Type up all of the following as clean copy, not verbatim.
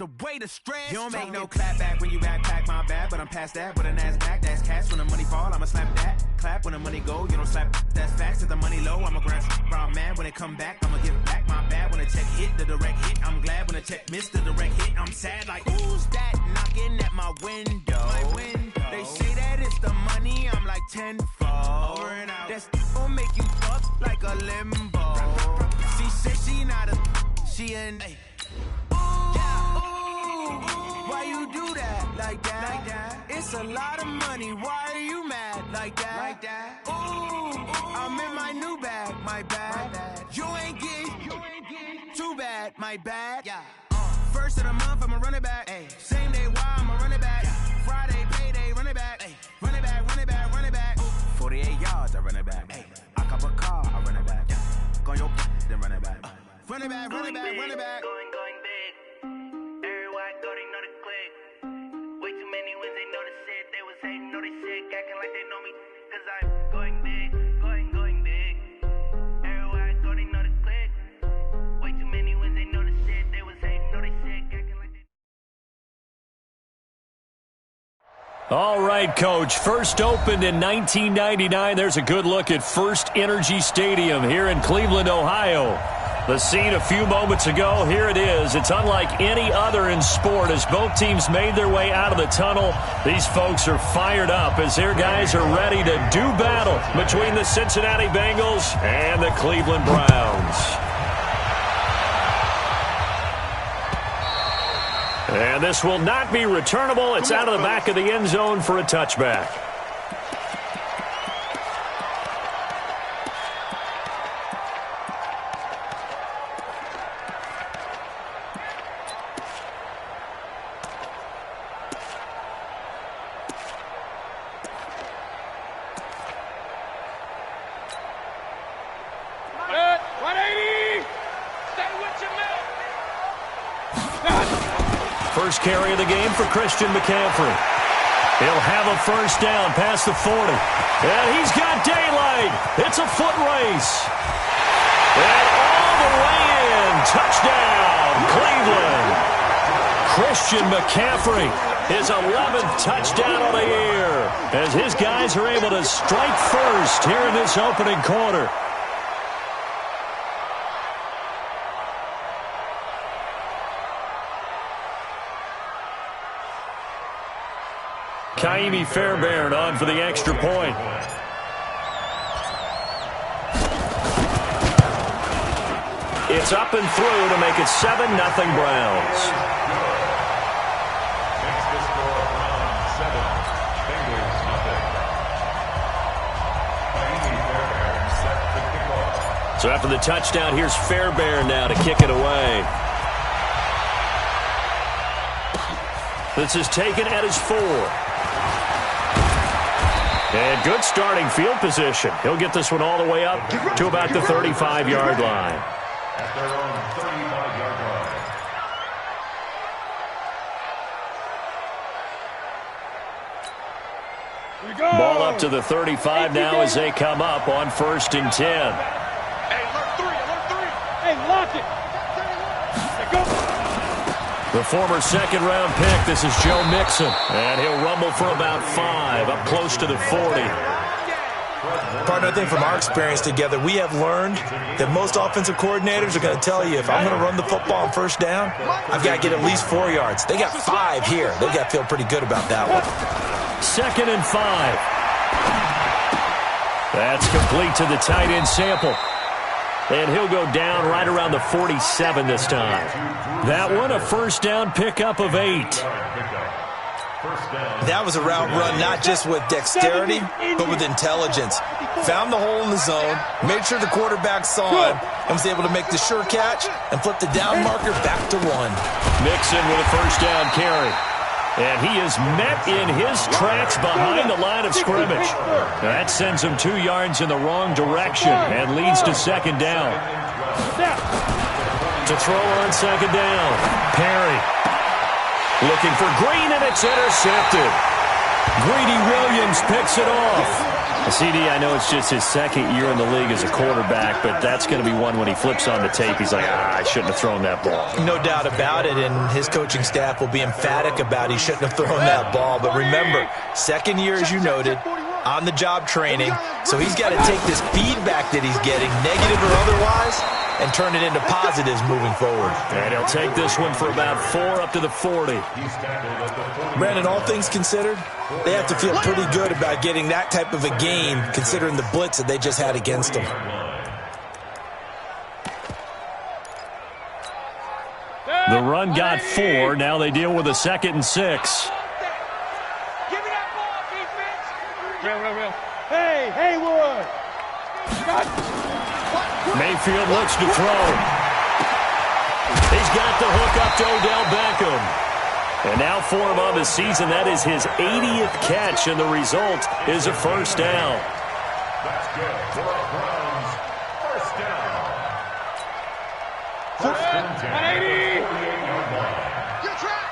The way to stress. You don't make no clap back when you backpack, my bad. But I'm past that with an ass back. That's cash. When the money fall, I'ma slap that. Clap when the money go, you don't slap. That's facts. To the money low, I'ma grab brown man. When it come back, I'ma give back my bad. When the check hit, the direct hit. I'm glad when the check missed the direct hit. I'm sad like, who's that knocking at my window? They say that it's the money, I'm like tenfold. Over and out. That's gon' make you fuck like a limbo. She said she not a, she an. Why you do that like that? It's a lot of money. Why are you mad like that? Ooh, I'm in my new bag, my bad. You ain't get too bad, my bad. Yeah. First of the month, I'ma run it back. Ay. Same day, why I'ma run it back. Friday, payday, run it back. Ay. Run it back, run it back, run it back. 48 yards, I run it back. Ay. I cop a car, I run it back. Go on your then run it back. Run it back, run it back, run it back. Going big. Everywhere I go, they know the click. Way too many wins, they know the shit. They was hating, know they sick, acting like they know me. Cause I'm going big, going big. Everywhere I go, they know the click. Way too many wins, they know the shit. They was hating, know they sick, acting like they. All right, Coach. First opened in 1999. There's a good look at First Energy Stadium here in Cleveland, Ohio. The scene a few moments ago, here it is. It's unlike any other in sport as both teams made their way out of the tunnel. These folks are fired up as their guys are ready to do battle between the Cincinnati Bengals and the Cleveland Browns. And this will not be returnable. It's out of the back of the end zone for a touchback. First carry of the game for Christian McCaffrey. He'll have a first down past the 40. And he's got daylight. It's a foot race. And all the way in. Touchdown, Cleveland. Christian McCaffrey, his 11th touchdown on the year, as his guys are able to strike first here in this opening quarter. Kaimi Fairbairn on for the extra point. It's up and through to make it 7-0 Browns. So after the touchdown, here's Fairbairn now to kick it away. This is taken at his 4. And good starting field position. He'll get this one all the way up to about the 35-yard line. At their own 35-yard line. Ball up to the 35 now as they come up on 1st and 10. Hey, alert 3. Hey, lock it. Hey, go. The former second-round pick, this is Joe Mixon. And he'll rumble for about 5, up close to the 40. Partner, I think from our experience together, we have learned that most offensive coordinators are going to tell you, if I'm going to run the football on first down, I've got to get at least 4 yards. They got 5 here. They've got to feel pretty good about that one. 2nd and 5. That's complete to the tight end Sample. And he'll go down right around the 47 this time. That one, a first down pickup of 8. That was a route run not just with dexterity, but with intelligence. Found the hole in the zone, made sure the quarterback saw him, and was able to make the sure catch and flip the down marker back to 1. Mixon with a first down carry. And he is met in his tracks behind the line of scrimmage. That sends him 2 yards in the wrong direction and leads to 2nd down. To throw on 2nd down, Perry. Looking for Green, and it's intercepted. Greedy Williams picks it off. CD, I know it's just his second year in the league as a quarterback, but that's going to be one when he flips on the tape. He's like, I shouldn't have thrown that ball. No doubt about it, and his coaching staff will be emphatic about he shouldn't have thrown that ball. But remember, second year, as you noted, on-the-job training, so he's got to take this feedback that he's getting, negative or otherwise, and turn it into positives moving forward. And he'll take this one for about 4 up to the 40. Brandon, all things considered, they have to feel pretty good about getting that type of a game considering the blitz that they just had against them. The run got 4. Now they deal with a 2nd and 6. Give me that ball, defense. Real. Hey, Haywood. Mayfield looks to throw. He's got the hook up to Odell Beckham. And now for him on the season, that is his 80th catch, and the result is a first down. That's good for our Browns. First down. First and 10. 48-yard line. Good track.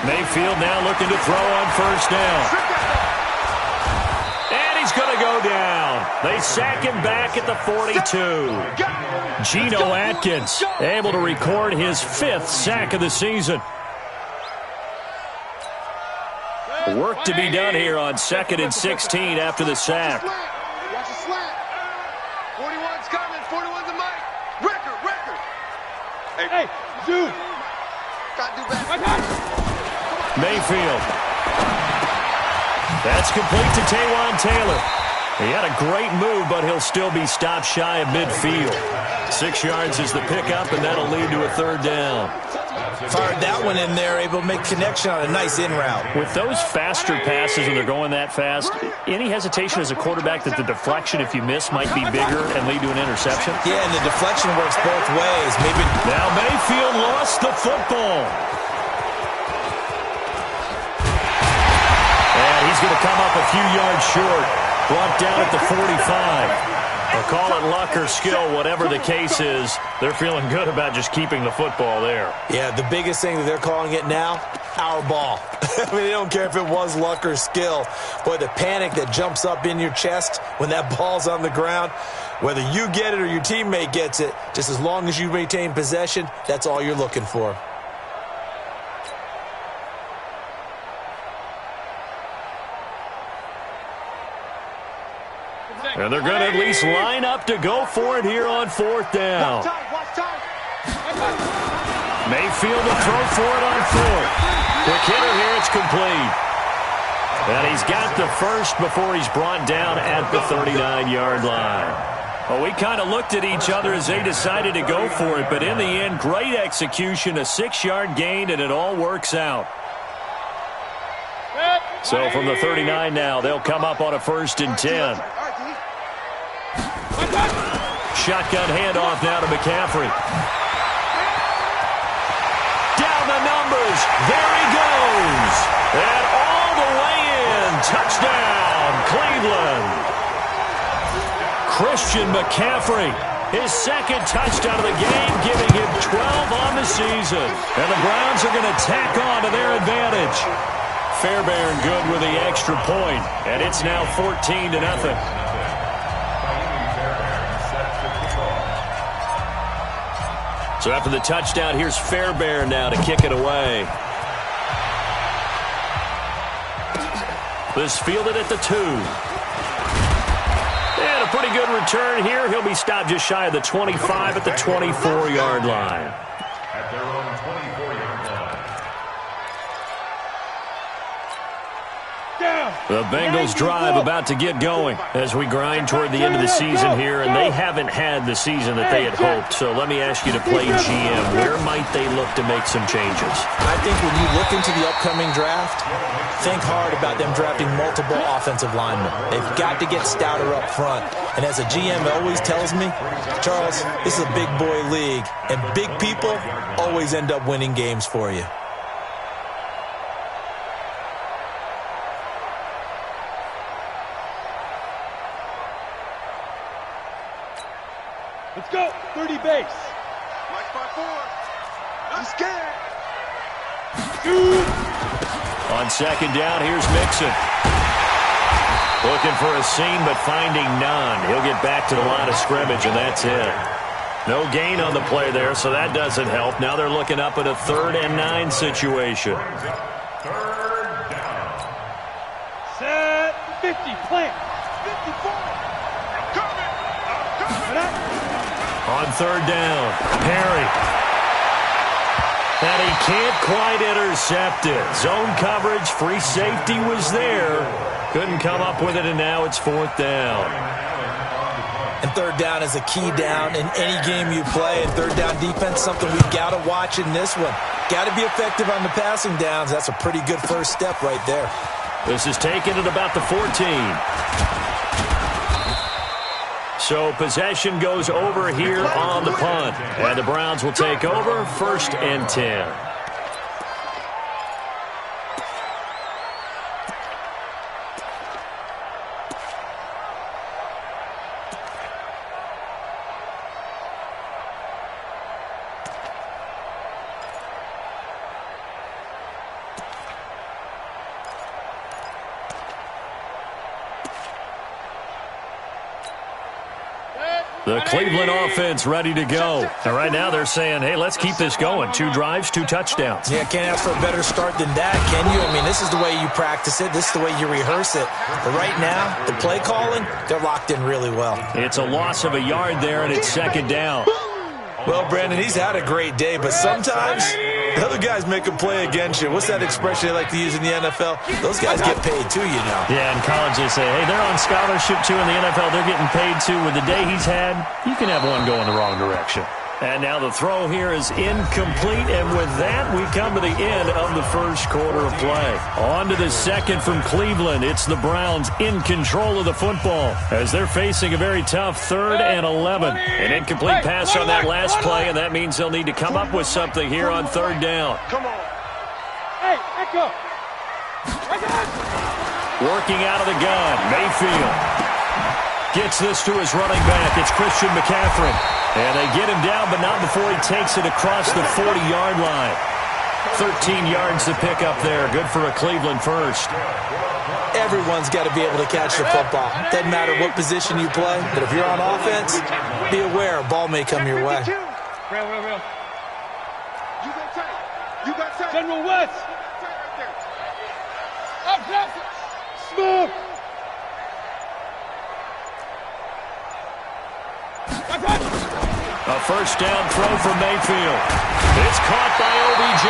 Mayfield now looking to throw on first down. And he's going to go down. They sack him back at the 42. Geno Atkins able to record his 5th sack of the season. Work to be done here on 2nd and 16 after the sack. Watch the slant. 41's coming. 41's a mic. Record. Hey, dude. Got to do better. Mayfield. That's complete to Taywan Taylor. He had a great move, but he'll still be stopped shy of midfield. 6 yards is the pickup, and that'll lead to a 3rd down. Fired that one in there, able to make connection on a nice in route. With those faster passes when they're going that fast, any hesitation as a quarterback that the deflection, if you miss, might be bigger and lead to an interception? Yeah, and the deflection works both ways. Maybe now Mayfield lost the football. And he's going to come up a few yards short. Brought down at the 45. They'll call it luck or skill, whatever the case is. They're feeling good about just keeping the football there. Yeah, the biggest thing that they're calling it now, our ball. I mean, they don't care if it was luck or skill. Boy, the panic that jumps up in your chest when that ball's on the ground, whether you get it or your teammate gets it, just as long as you maintain possession, that's all you're looking for. And they're going to at least line up to go for it here on 4th down. Mayfield will throw for it on 4th. Quick hitter here, it's complete. And he's got the first before he's brought down at the 39-yard line. Well, we kind of looked at each other as they decided to go for it, but in the end, great execution, a 6-yard gain, and it all works out. So from the 39 now, they'll come up on a 1st and 10. Shotgun handoff now to McCaffrey. Down the numbers. There he goes. And all the way in. Touchdown, Cleveland. Christian McCaffrey. His 2nd touchdown of the game, giving him 12 on the season. And the Browns are going to tack on to their advantage. Fairbairn good with the extra point. And it's now 14-0. So after the touchdown, here's Fairbairn now to kick it away. This fielded at the 2. And a pretty good return here. He'll be stopped just shy of the 25 at the 24-yard line. At their own 24-yard line. The Bengals drive about to get going as we grind toward the end of the season here, and they haven't had the season that they had hoped. So let me ask you to play GM. Where might they look to make some changes? I think when you look into the upcoming draft, think hard about them drafting multiple offensive linemen. They've got to get stouter up front. And as a GM always tells me, Charles, this is a big boy league, and big people always end up winning games for you. Let's go. 30 base. Watch by 4. I'm scared. Dude. On second down, here's Mixon. Looking for a seam, but finding none. He'll get back to the line of scrimmage, and that's it. No gain on the play there, so that doesn't help. Now they're looking up at a 3rd and 9 situation. Third down. Set 50, plant. 54. I'm coming. On 3rd down, Perry. And he can't quite intercept it. Zone coverage, free safety was there. Couldn't come up with it, and now it's 4th down. And 3rd down is a key down in any game you play. And 3rd down defense, something we've got to watch in this one. Got to be effective on the passing downs. That's a pretty good first step right there. This is taken at about the 14. So possession goes over here on the punt. And the Browns will take over 1st and 10. The Cleveland offense ready to go. And right now they're saying, hey, let's keep this going. 2 drives, 2 touchdowns. Yeah, can't ask for a better start than that, can you? I mean, this is the way you practice it. This is the way you rehearse it. But right now, the play calling, they're locked in really well. It's a loss of a yard there, and it's 2nd down. Well, Brandon, he's had a great day, but sometimes the other guys make a play against you. What's that expression they like to use in the NFL? Those guys get paid too, you know. Yeah, in college they say, hey, they're on scholarship too. In the NFL, they're getting paid too. With the day he's had, you can have one go in the wrong direction. And now the throw here is incomplete, and with that, we come to the end of the first quarter of play. On to the second from Cleveland. It's the Browns in control of the football as they're facing a very tough 3rd and 11. An incomplete pass on that last play, and that means they'll need to come up with something here on 3rd down. Come on. Hey, echo. Working out of the gun, Mayfield gets this to his running back. It's Christian McCaffrey. And they get him down, but not before he takes it across the 40-yard line. 13 yards to pick up there. Good for a Cleveland first. Everyone's got to be able to catch the football. Doesn't matter what position you play, but if you're on offense, be aware a ball may come your way. Real. You got tight. You got tight. General West. Up, drop it. Smooth. A first down throw from Mayfield. It's caught by OBJ.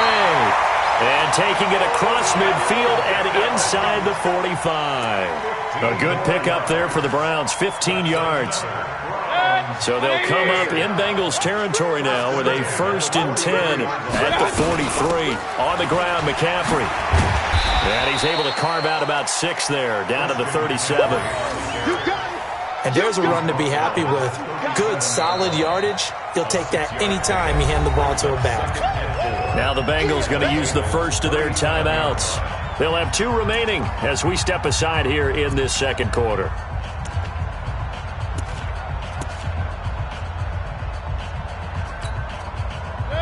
And taking it across midfield and inside the 45. A good pickup there for the Browns, 15 yards. So they'll come up in Bengals territory now with a 1st and 10 at the 43. On the ground, McCaffrey. And he's able to carve out about 6 there, down to the 37. And there's a run to be happy with. Good, solid yardage. He'll take that anytime you hand the ball to a back. Now the Bengals going to use the first of their timeouts. They'll have 2 remaining as we step aside here in this second quarter.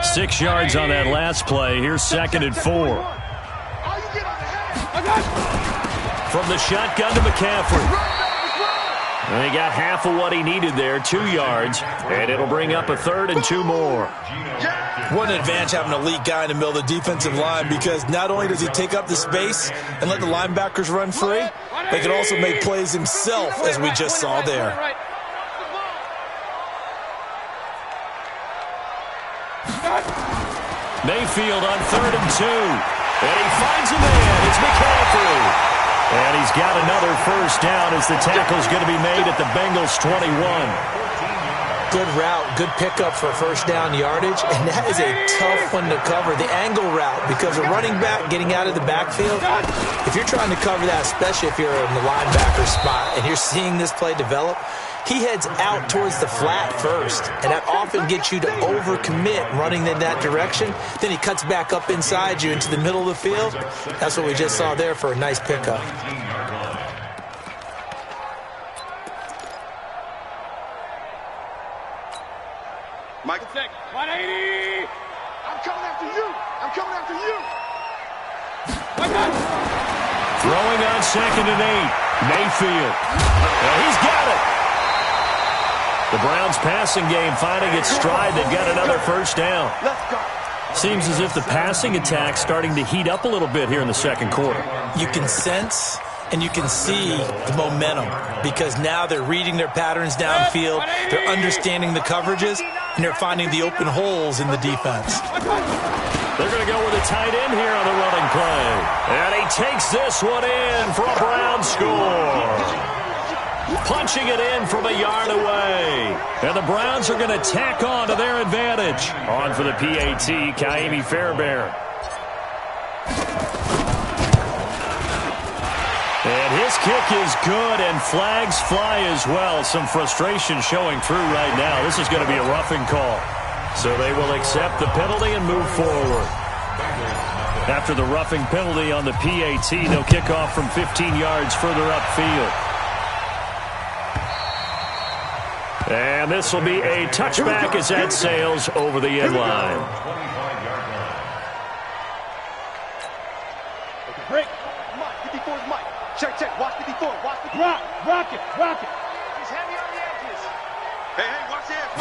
Six yards on that last play. Here's 2nd and 4. From the shotgun to McCaffrey. And he got half of what he needed there, 2 yards, and it'll bring up a 3rd and 2 more. What an advantage having an elite guy in the middle of the defensive line, because not only does he take up the space and let the linebackers run free, but he can also make plays himself, as we just saw there. Mayfield on 3rd and 2. And he finds a man. It's McCaffrey. And he's got another first down as the tackle's going to be made at the Bengals 21. Good route, good pickup for first down yardage, and that is a tough one to cover, the angle route, because a running back getting out of the backfield, if you're trying to cover that, especially if you're in the linebacker spot and you're seeing this play develop, he heads out towards the flat first, and that often gets you to overcommit running in that direction. Then he cuts back up inside you into the middle of the field. That's what we just saw there for a nice pickup. Michael, 180. I'm coming after you. I'm coming after you. Throwing on 2nd and 8. Mayfield. Well, he's got it. The Browns' passing game finding its stride. They've got another first down. Seems as if the passing attack's starting to heat up a little bit here in the second quarter. You can sense and you can see the momentum because now they're reading their patterns downfield, they're understanding the coverages, and they're finding the open holes in the defense. They're going to go with a tight end here on the running play. And he takes this one in for a Brown score. Punching it in from a yard away. And the Browns are going to tack on to their advantage. On for the PAT, Kaimi Fairbairn. And his kick is good, and flags fly as well. Some frustration showing through right now. This is going to be a roughing call. So they will accept the penalty and move forward. After the roughing penalty on the PAT, they'll kick off from 15 yards further upfield. And this will be a touchback as that sails over the end line. Break. Mike, 54's Mike. Check. Watch 54. Watch the rock it. He's heavy on the edges. Hey, watch the edge.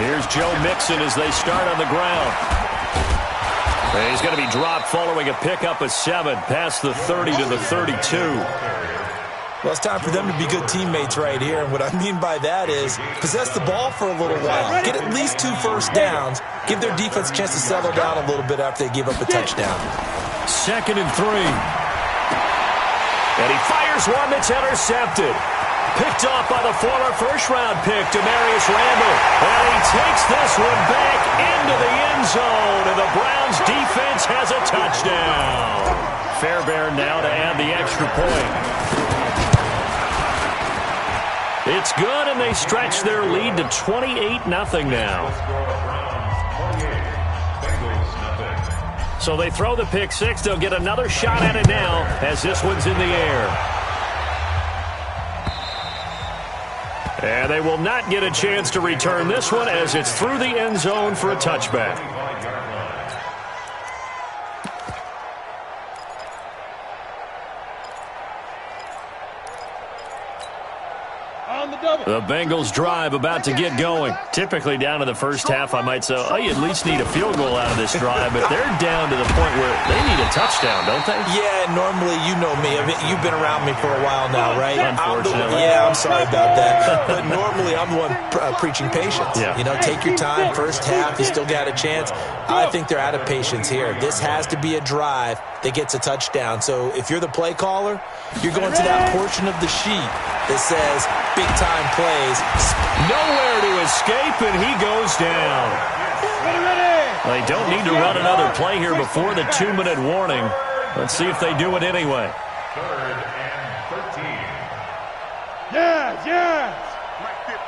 Here's Joe Mixon as they start on the ground. And he's going to be dropped following a pickup of 7 past the 30 to the 32. Well, it's time for them to be good teammates right here. And what I mean by that is possess the ball for a little while. Get at least 2 first downs. Give their defense a chance to settle down a little bit after they give up a touchdown. 2nd and 3. And he fires one that's intercepted. Picked off by the former first-round pick, Demarius Randall. And he takes this one back into the end zone. And the Browns defense has a touchdown. Fairbairn now to add the extra point. It's good, and they stretch their lead to 28-0 now. So they throw the pick 6. They'll get another shot at it now as this one's in the air. And they will not get a chance to return this one as it's through the end zone for a touchback. The Bengals drive about to get going. Typically down to the first half, I might say, oh, you at least need a field goal out of this drive, but they're down to the point where they need a touchdown, don't they? Yeah, normally, you know me. I mean, you've been around me for a while now, right? Unfortunately. I'm sorry about that. But normally, I'm the one preaching patience. Yeah. You know, take your time. First half, you still got a chance. I think they're out of patience here. This has to be a drive that gets a touchdown. So if you're the play caller, you're going to that portion of the sheet that says big-time plays. Nowhere to escape, and he goes down. They don't need to run another play here before the 2-minute warning. Let's see if they do it anyway. 3rd and 13. Yes. Mike 50.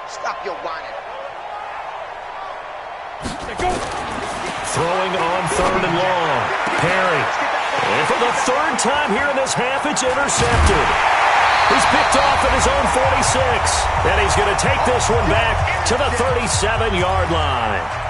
Stop your whining. Throwing on 3rd and long. Perry. And for the 3rd time here in this half, it's intercepted. He's picked off at his own 46. And he's going to take this one back to the 37-yard line.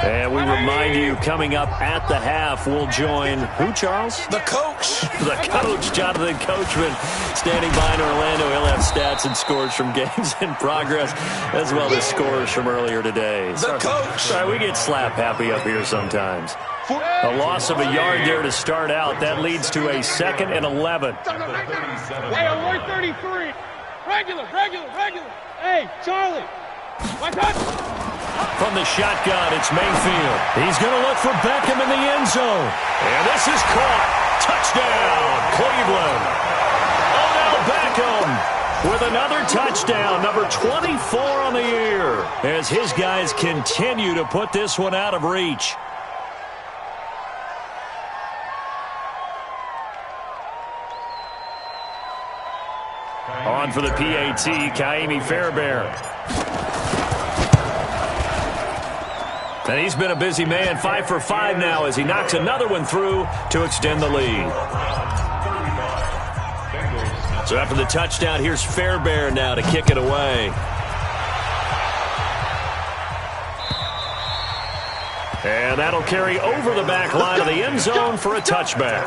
And we remind you, coming up at the half, we'll join who, Charles? The coach. The coach, Jonathan Coachman, standing by in Orlando. He'll have stats and scores from games in progress, as well as scores from earlier today. The coach. Sorry, we get slap happy up here sometimes. A loss of a yard there to start out. That leads to a 2nd and 11. Hey, alert 33. Regular. Hey, Charlie. My touch. From the shotgun, it's Mayfield. He's going to look for Beckham in the end zone. And this is caught. Touchdown, Cleveland. Odell Beckham with another touchdown, number 24 on the year, as his guys continue to put this one out of reach. On for the PAT, Kaimi Fairbairn. And he's been a busy man, 5 for 5 now as he knocks another one through to extend the lead. So after the touchdown, here's Fairbairn now to kick it away. And that'll carry over the back line of the end zone for a touchback.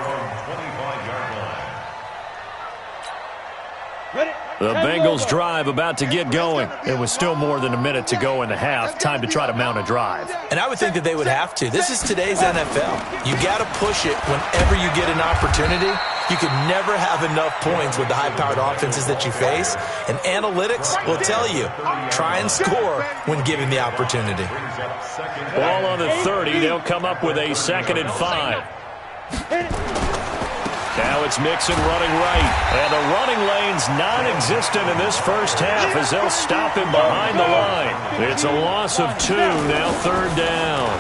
The Bengals drive about to get going. It was still more than a minute to go in the half. Time to try to mount a drive. And I would think that they would have to. This is today's NFL. You got to push it whenever you get an opportunity. You can never have enough points with the high-powered offenses that you face. And analytics will tell you, try and score when given the opportunity. Ball on the 30. They'll come up with a 2nd and 5. Now it's Mixon running right. And the running lane's non-existent in this first half as they'll stop him behind the line. It's a loss of 2, now 3rd down.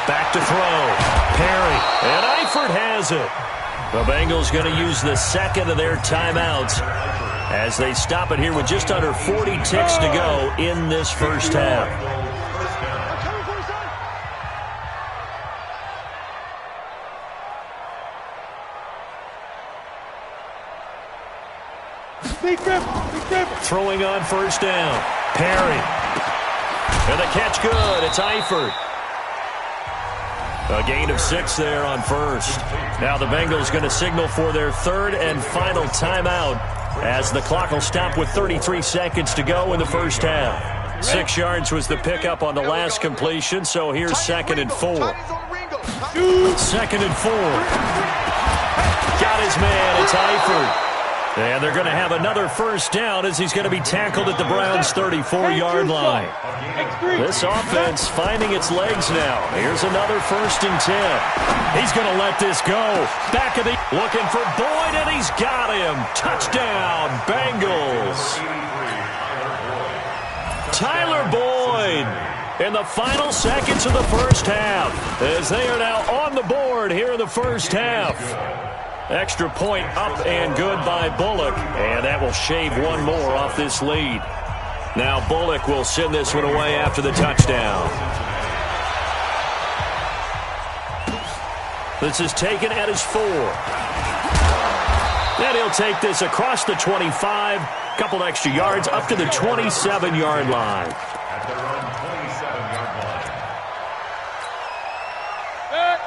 Back to throw. Perry. And Eifert has it. The Bengals going to use the 2nd of their timeouts as they stop it here with just under 40 ticks to go in this first half. Throwing on 1st down. Perry. And the catch good. It's Eifert. A gain of 6 there on 1st. Now the Bengals going to signal for their 3rd and final timeout as the clock will stop with 33 seconds to go in the first half. 6 yards was the pickup on the last completion, so here's 2nd and 4. 2nd and 4. Got his man. It's Eifert. And they're going to have another 1st down as he's going to be tackled at the Browns' 34-yard line. This offense finding its legs now. Here's another 1st and 10. He's going to let this go. Back of the... Looking for Boyd, and he's got him. Touchdown, Bengals. Tyler Boyd in the final seconds of the first half as they are now on the board here in the first half. Extra point up and good by Bullock, and that will shave one more off this lead. Now Bullock will send this one away after the touchdown. This is taken at his 4. And he'll take this across the 25, couple extra yards up to the 27-yard line.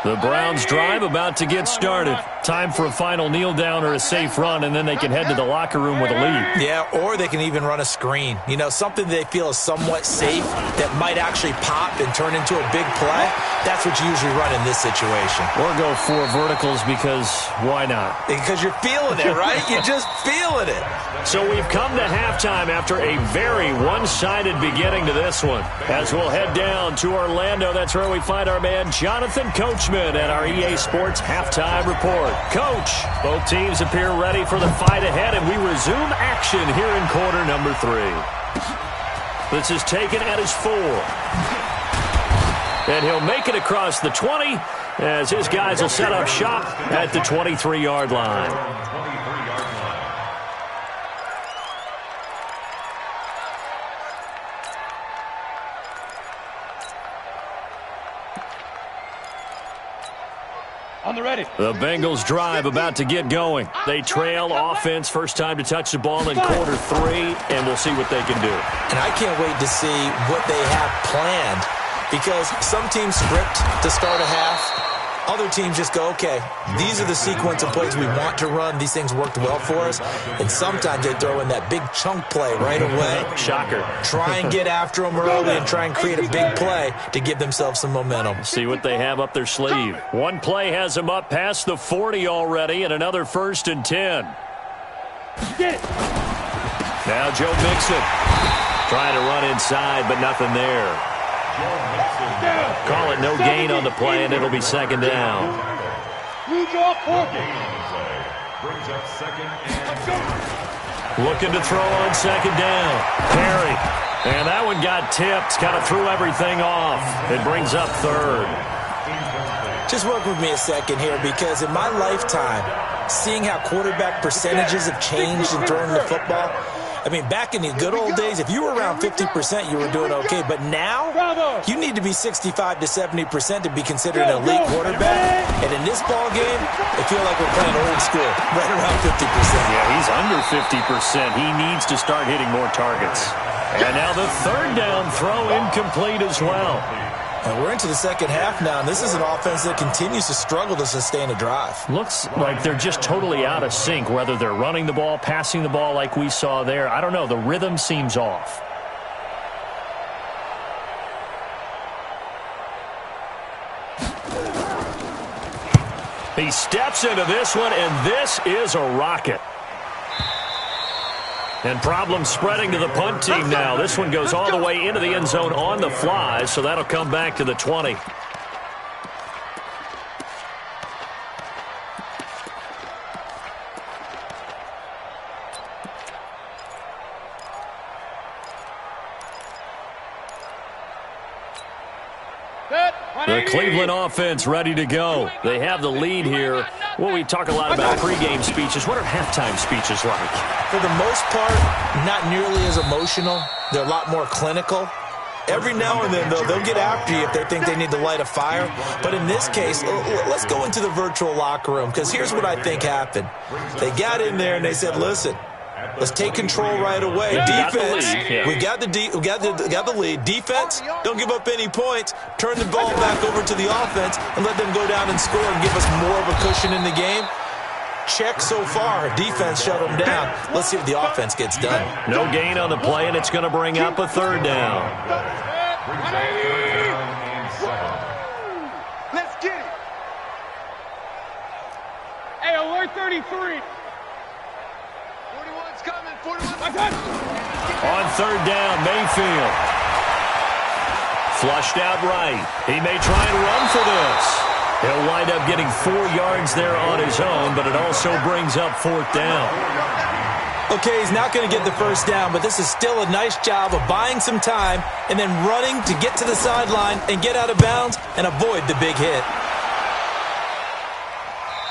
The Browns drive about to get started. Time for a final kneel down or a safe run, and then they can head to the locker room with a lead. Yeah, or they can even run a screen. You know, something they feel is somewhat safe that might actually pop and turn into a big play. That's what you usually run in this situation. Or go 4 verticals because why not? Because you're feeling it, right? You're just feeling it. So we've come to halftime after a very one-sided beginning to this one. As we'll head down to Orlando, that's where we find our man Jonathan Coachman at our EA Sports Halftime Report. Coach, both teams appear ready for the fight ahead, and we resume action here in quarter number 3. This is taken at his 4. And he'll make it across the 20 as his guys will set up shop at the 23-yard line. On the ready. The Bengals drive about to get going. They trail offense, first time to touch the ball in quarter 3, and we'll see what they can do. And I can't wait to see what they have planned, because some teams script to start a half. Other teams just go, okay, these are the sequence of plays we want to run. These things worked well for us. And sometimes they throw in that big chunk play right away. Shocker. Try and get after them early and try and create a big play to give themselves some momentum. See what they have up their sleeve. One play has them up past the 40 already, and another 1st and 10. Get it. Now Joe Mixon trying to run inside, but nothing there. Call it no gain on the play, and it'll be 2nd down. Looking to throw on 2nd down. Perry. And that one got tipped. Kind of threw everything off. It brings up 3rd. Just work with me a second here, because in my lifetime, seeing how quarterback percentages have changed in throwing the football, I mean, back in the good old days, if you were around 50%, you were doing okay. But now, you need to be 65 to 70% to be considered an elite quarterback. And in this ball game, I feel like we're playing old school, right around 50%. Yeah, he's under 50%. He needs to start hitting more targets. And now the third down throw incomplete as well. And we're into the second half now, and this is an offense that continues to struggle to sustain a drive. Looks like they're just totally out of sync, whether they're running the ball, passing the ball like we saw there. I don't know. The rhythm seems off. He steps into this one, and this is a rocket. And problems spreading to the punt team now. This one goes all the way into the end zone on the fly, so that'll come back to the 20. The Cleveland offense ready to go. They have the lead here. Well, we talk a lot about pregame speeches. What are halftime speeches like? For the most part, not nearly as emotional. They're a lot more clinical. Every now and then, though, they'll get after you if they think they need to light a fire. But in this case, let's go into the virtual locker room, because here's what I think happened. They got in there and they said, listen, let's take control right away. Defense, we got the lead. Defense, don't give up any points. Turn the ball back over to the offense and let them go down and score and give us more of a cushion in the game. Check so far. Defense shut them down. Let's see if the offense gets done. No gain on the play, and it's going to bring up a third down. Let's get it. Hey, alert 33. 41's coming. 41's On third down, Mayfield. Flushed out right. He may try and run for this. He'll wind up getting 4 yards there on his own, but it also brings up fourth down. Okay, he's not going to get the first down, but this is still a nice job of buying some time and then running to get to the sideline and get out of bounds and avoid the big hit.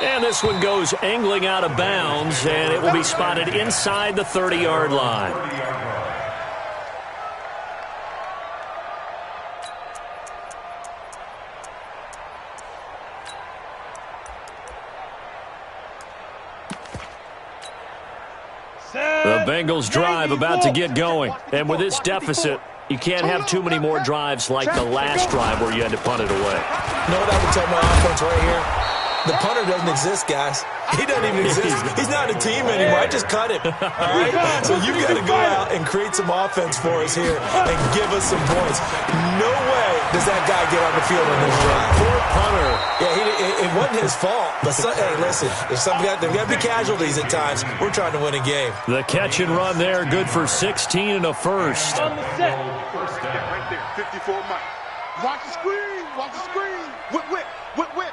And this one goes angling out of bounds, and it will be spotted inside the 30-yard line. The Bengals drive about to get going. And with this deficit, you can't have too many more drives like the last drive where you had to punt it away. You know what I would tell my offense right here? The punter doesn't exist, guys. He doesn't even exist. He's not a team anymore. I just cut him. All right? So you've got to go out and create some offense for us here and give us some points. No way does that guy get on the field in this drive. Poor punter. Yeah, it wasn't his fault. But hey, listen, there's got to be casualties at times. We're trying to win a game. The catch and run there, good for 16 and a first. on the set. First down right there. 54 Mike. Watch the screen. Watch the screen. Whip, whip, whip, whip.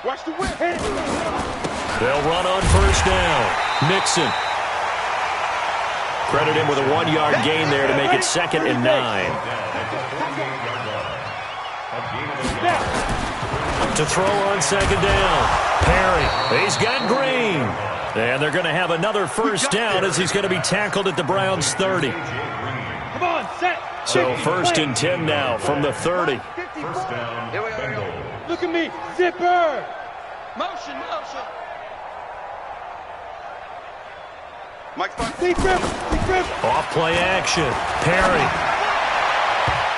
Watch the whip. They'll run on first down. Mixon. Credit him with a 1-yard gain there to make it 2nd and 9. To throw on 2nd down. Perry. He's got Green. And they're going to have another first down as he's going to be tackled at the Browns' 30. Come on, set. So 1st and 10 now from the 30. First down, Bengals. Look at me. Zipper. Motion, motion. Mike, deep grip, deep grip. Off play action. Perry.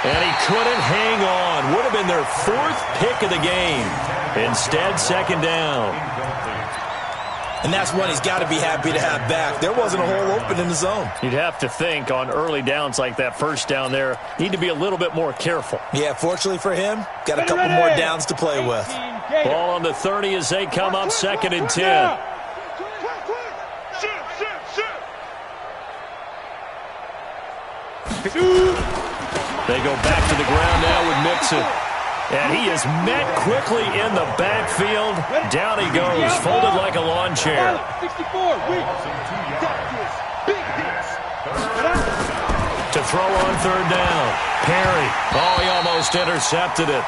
And he couldn't hang on. Would have been their 4th pick of the game. Instead, 2nd down. And that's one he's got to be happy to have back. There wasn't a hole open in the zone. You'd have to think on early downs like that first down there, need to be a little bit more careful. Yeah, fortunately for him, got a couple more downs to play with. Ball on the 30 as they come up 2nd and 10. They go back to the ground now with Mixon. And he is met quickly in the backfield. Down he goes, folded like a lawn chair. 64, To throw on 3rd down. Perry. Oh, he almost intercepted it.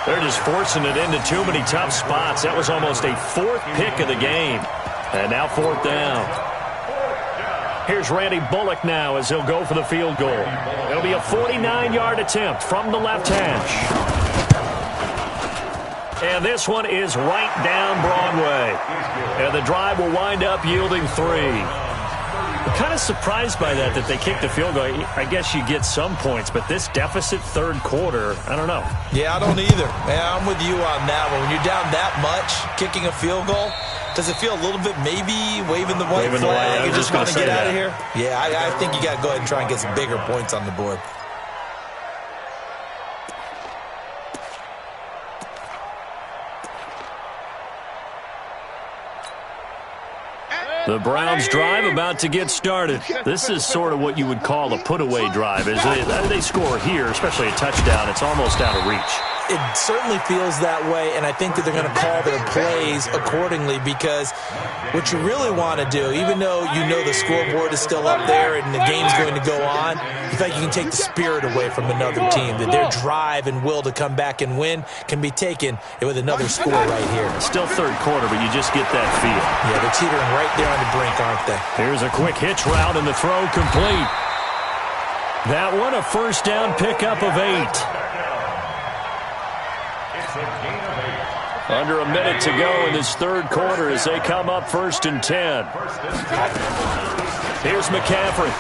They're just forcing it into too many tough spots. That was almost a 4th pick of the game. And now 4th down. Here's Randy Bullock now as he'll go for the field goal. It'll be a 49-yard attempt from the left hash. And this one is right down Broadway. And the drive will wind up yielding 3. I'm kind of surprised by that they kicked the field goal. I guess you get some points, but this deficit third quarter, I don't know. Yeah, I don't either. Yeah, I'm with you on that one. When you're down that much, kicking a field goal, does it feel a little bit maybe waving the white flag and just want to get out of here? Yeah, I think you got to go ahead and try and get some bigger points on the board. The Browns drive about to get started. This is sort of what you would call a put-away drive. As they score here, especially a touchdown, it's almost out of reach. It certainly feels that way, and I think that they're going to call their plays accordingly because what you really want to do, even though you know the scoreboard is still up there and the game's going to go on, you think you can take the spirit away from another team, that their drive and will to come back and win can be taken with another score right here. Still third quarter, but you just get that feel. Yeah, they're teetering right there on the brink, aren't they? Here's a quick hitch route and the throw complete. That one a first down pickup of 8. Under a minute to go in this third quarter as they come up 1st and 10. Here's McCaffrey.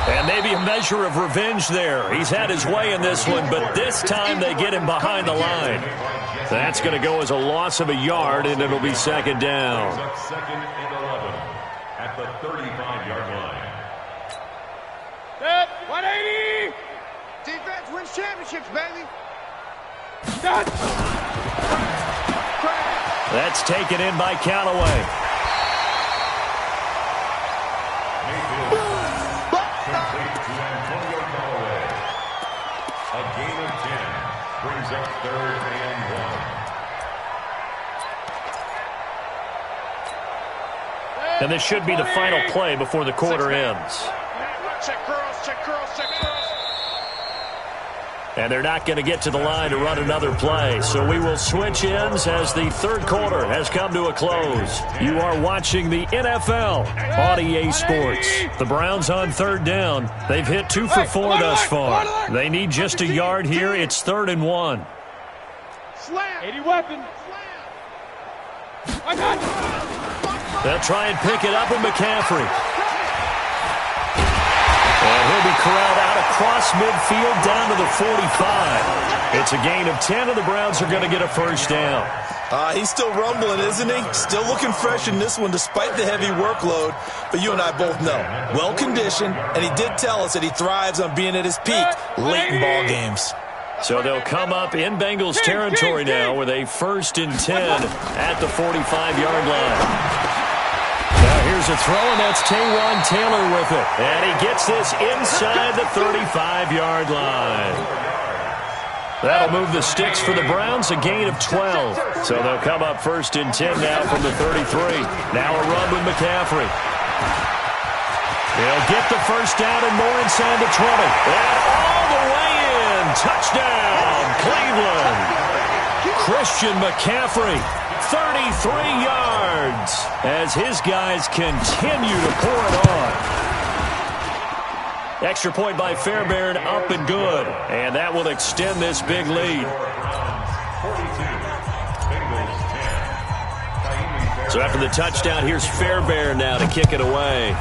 And maybe a measure of revenge there. He's had his way in this one, but this time they get him behind the line. That's going to go as a loss of a yard, and it'll be 2nd down. 2nd and 11 at the 35-yard line. Set, 180! Defense wins championships, baby! That's taken in by Callaway. A gain of 10 brings up 3rd and 1. And this should be the final play before the quarter ends. Check girls, check girls, check girls. And they're not going to get to the line to run another play. So we will switch ends as the third quarter has come to a close. You are watching the NFL on EA Sports. The Browns on 3rd down. They've hit 2 for 4 thus far. They need just a yard here. It's 3rd and 1. Slam. 80 weapon. I got you. They'll try and pick it up with McCaffrey. And he'll be corralled out across midfield down to the 45. It's a gain of 10, and the Browns are going to get a first down. He's still rumbling, isn't he? Still looking fresh in this one despite the heavy workload. But you and I both know, well-conditioned, and he did tell us that he thrives on being at his peak late in ball games. So they'll come up in Bengals territory now with a 1st and 10 at the 45-yard line. Now here's a throw, and that's Taywan Taylor with it. And he gets this inside the 35-yard line. That'll move the sticks for the Browns, a gain of 12. So they'll come up 1st and 10 now from the 33. Now a run with McCaffrey. He'll get the first down and more inside the 20. And all the way in. Touchdown, Cleveland. Christian McCaffrey. 33 yards as his guys continue to pour it on. Extra point by Fairbairn, up and good. And that will extend this big lead. So after the touchdown, here's Fairbairn now to kick it away.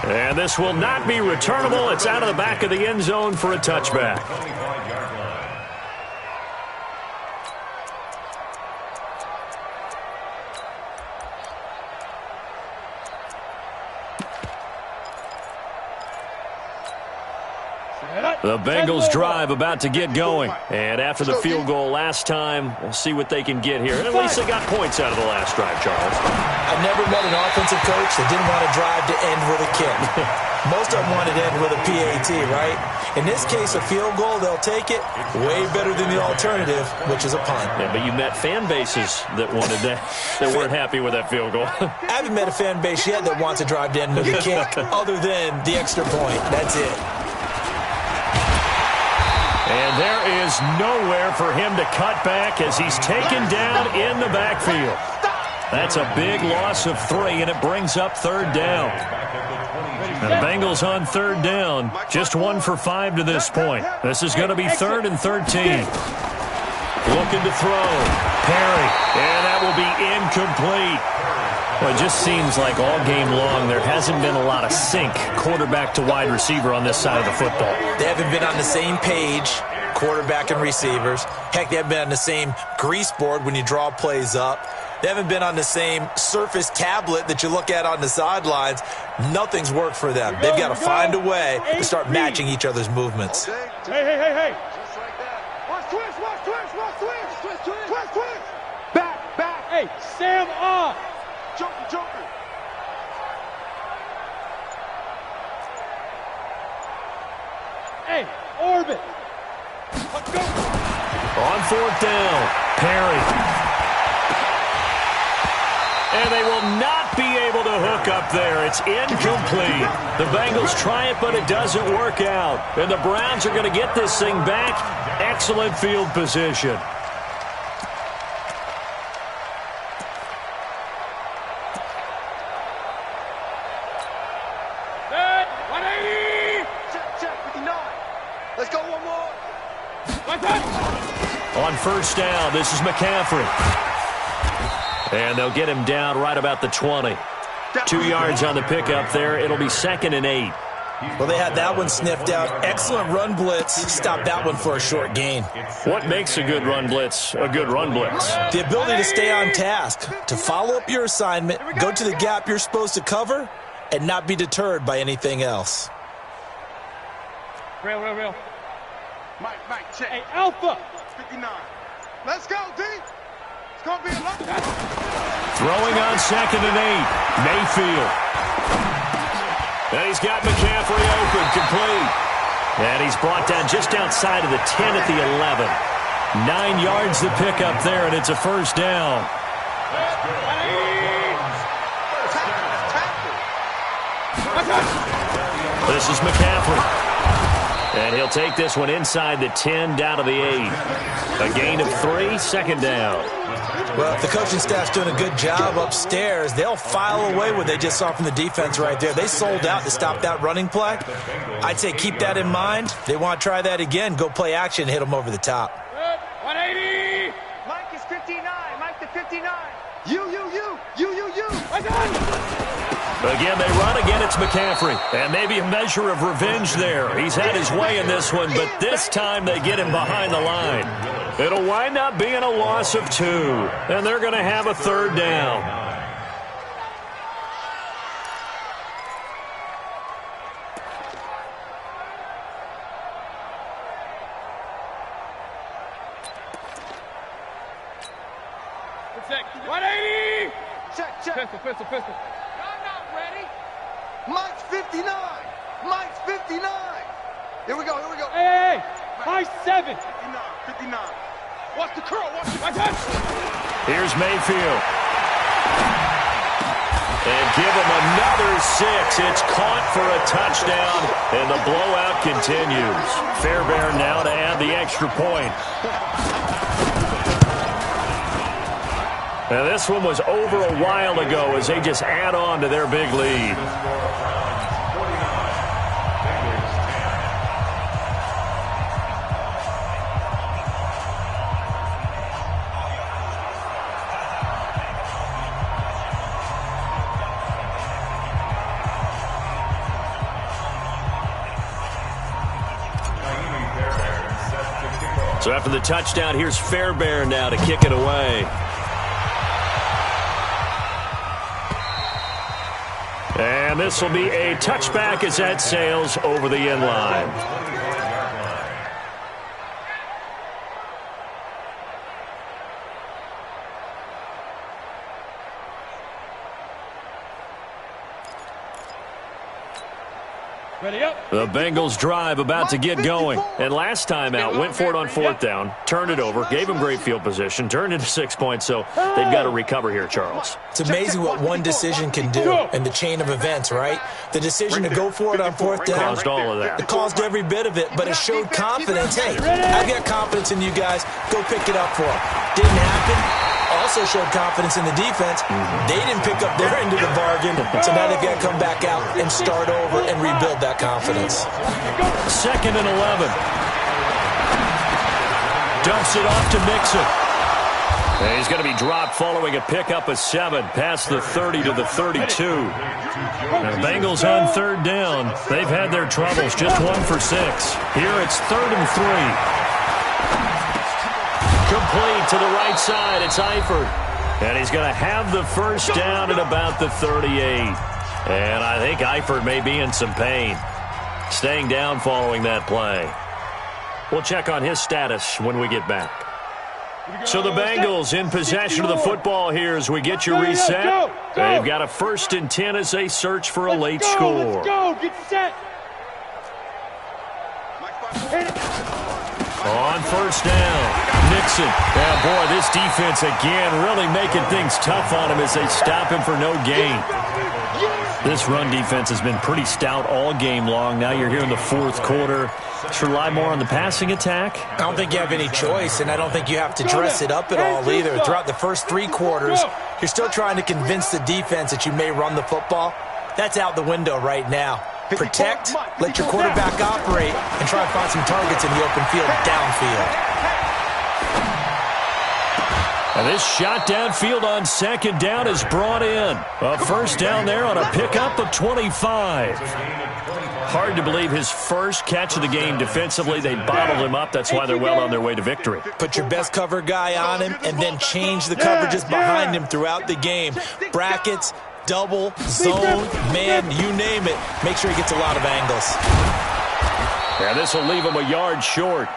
And this will not be returnable. It's out of the back of the end zone for a touchback. The Bengals drive about to get going. And after the field goal last time, we'll see what they can get here. And at least they got points out of the last drive, Charles. I've never met an offensive coach that didn't want to drive to end with a kick. Most of them wanted to end with a PAT, right? In this case, a field goal, they'll take it. Way better than the alternative, which is a punt. Yeah, but you met fan bases that wanted that, that weren't happy with that field goal. I haven't met a fan base yet that wants to drive to end with a kick other than the extra point. That's it. And there is nowhere for him to cut back as he's taken down in the backfield. That's a big loss of 3, and it brings up 3rd down. And the Bengals on 3rd down, just 1 for 5 to this point. This is going to be 3rd and 13. Looking to throw. Perry, and that will be incomplete. Well, it just seems like all game long there hasn't been a lot of sync quarterback to wide receiver on this side of the football. They haven't been on the same page, quarterback and receivers. Heck, they haven't been on the same grease board when you draw plays up. They haven't been on the same Surface tablet that you look at on the sidelines. Nothing's worked for them. They've got to find a way to start matching each other's movements. Hey. Just like that. Watch twist. Back. Hey, Sam off. Joker. Hey, orbit. Let's go. On 4th down, Perry. And they will not be able to hook up there. It's incomplete. The Bengals try it, but it doesn't work out. And the Browns are going to get this thing back. Excellent field position. Set, 180. Check, 59. Let's go one more. On 1st down, this is McCaffrey. And they'll get him down right about the 20. 2 yards on the pickup there. It'll be 2nd and 8. Well, they had that one sniffed out. Excellent run blitz. Stopped that one for a short gain. What makes a good run blitz a good run blitz? The ability to stay on task, to follow up your assignment, go to the gap you're supposed to cover, and not be deterred by anything else. Real. Mike, check. Hey, Alpha. 59. Let's go, D. It's going to be a lot. Throwing on 2nd and 8. Mayfield. And he's got McCaffrey open, complete. And he's brought down just outside of the 10 at the 11. 9 yards to pick up there, and it's a 1st down. This is McCaffrey. And he'll take this one inside the 10, down to the 8. A gain of 3, 2nd down. Well, if the coaching staff's doing a good job upstairs, they'll file away what they just saw from the defense right there. They sold out to stop that running play. I'd say keep that in mind. They want to try that again. Go play action, hit them over the top. 180. Mike is 59. Mike to 59. You. Again, they run. Again, it's McCaffrey. And maybe a measure of revenge there. He's had his way in this one, but this time they get him behind the line. It'll wind up being a loss of 2, and they're going to have a 3rd down. Check. 180. Check. Pistol. I'm not ready. Mike's 59. Here we go. Hey. Mike's 7. 59. Watch the curl. Here's Mayfield. And give him another 6. It's caught for a touchdown, and the blowout continues. Fairbairn now to add the extra point. Now, this one was over a while ago as they just add on to their big lead. So after the touchdown, here's Fairbairn now to kick it away. And this will be a touchback as that sails over the end line. Ready up. The Bengals drive about to get going. And last time out, went for it on 4th down, turned it over, gave them great field position, turned into 6 points, so they've got to recover here, Charles. It's amazing what one decision can do in the chain of events, right? The decision to go for it on 4th down. Caused all of that. It caused every bit of it, but it showed confidence. Hey, I've got confidence in you guys. Go pick it up for them. Didn't happen. All also showed confidence in the defense. They didn't pick up their end of the bargain, so now they've got to come back out and start over and rebuild that confidence. 2nd and 11. Dumps it off to Mixon. And he's going to be dropped following a pickup of 7 past the 30 to the 32. Now, the Bengals on 3rd down. They've had their troubles, just 1 for 6. Here it's 3rd and 3. Complete to the right side. It's Eifert. And he's going to have the first down at about the 38. And I think Eifert may be in some pain. Staying down following that play. We'll check on his status when we get back. So the Bengals in possession of the football here as we get you reset. They've got a 1st and 10 as they search for a late score. Let's go. Get set. On 1st down, Mixon. Yeah, boy, this defense again really making things tough on him as they stop him for no gain. This run defense has been pretty stout all game long. Now you're here in the 4th quarter. Should rely more on the passing attack? I don't think you have any choice, and I don't think you have to dress it up at all either. Throughout the first 3 quarters, you're still trying to convince the defense that you may run the football. That's out the window right now. Protect, let your quarterback operate, and try to find some targets in the open field downfield. And this shot downfield on 2nd down is brought in. A first down there on a pickup of 25. Hard to believe his first catch of the game defensively. They bottled him up. That's why they're well on their way to victory. Put your best cover guy on him and then change the coverages behind him throughout the game. Brackets, double, zone, man, you name it. Make sure he gets a lot of angles. Yeah, this will leave him a yard short.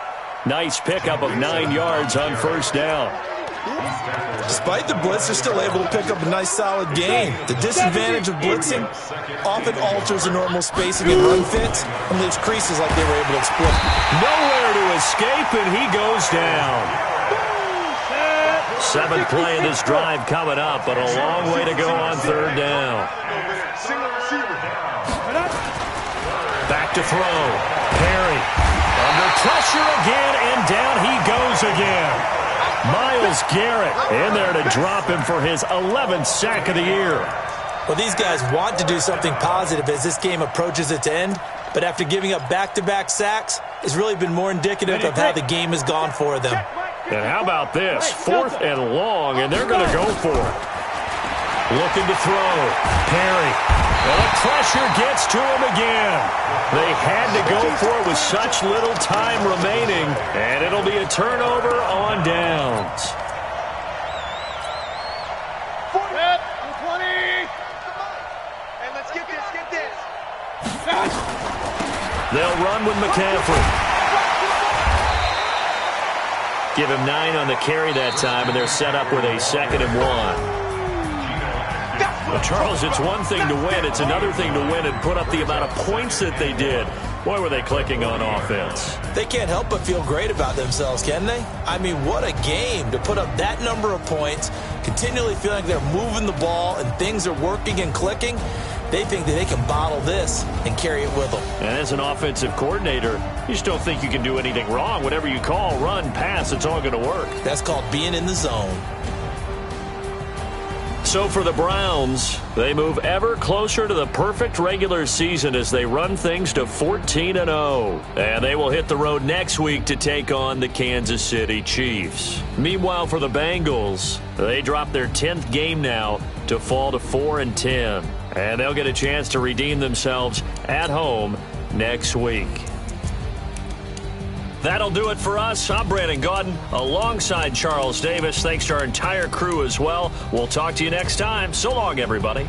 Nice pickup of 9 yards on 1st down. Despite the blitz, they're still able to pick up a nice solid gain. The disadvantage of blitzing often alters the normal spacing and run fits and leaves creases like they were able to exploit. Nowhere to escape, and he goes down. 7th play of this drive coming up, but a long way to go on 3rd down. Back to throw. Perry under pressure again, and down he goes again. Myles Garrett in there to drop him for his 11th sack of the year. Well, these guys want to do something positive as this game approaches its end, but after giving up back-to-back sacks, it's really been more indicative of how the game has gone for them. And how about this? 4th and long, and they're going to go for it. Looking to throw. Perry. And the pressure gets to him again. They had to go for it with such little time remaining, and it'll be a turnover on downs. 20. Hey, let's get this, They'll run with McCaffrey. Give him 9 on the carry that time, and they're set up with a 2nd and 1. Well, Charles, it's one thing to win. It's another thing to win and put up the amount of points that they did. Boy, were they clicking on offense. They can't help but feel great about themselves, can they? I mean, what a game to put up that number of points, continually feeling like they're moving the ball and things are working and clicking. They think that they can bottle this and carry it with them. And as an offensive coordinator, you just don't think you can do anything wrong. Whatever you call, run, pass, it's all going to work. That's called being in the zone. So for the Browns, they move ever closer to the perfect regular season as they run things to 14-0. And they will hit the road next week to take on the Kansas City Chiefs. Meanwhile, for the Bengals, they drop their 10th game now to fall to 4-10. And they'll get a chance to redeem themselves at home next week. That'll do it for us. I'm Brandon Gaudin alongside Charles Davis. Thanks to our entire crew as well. We'll talk to you next time. So long, everybody.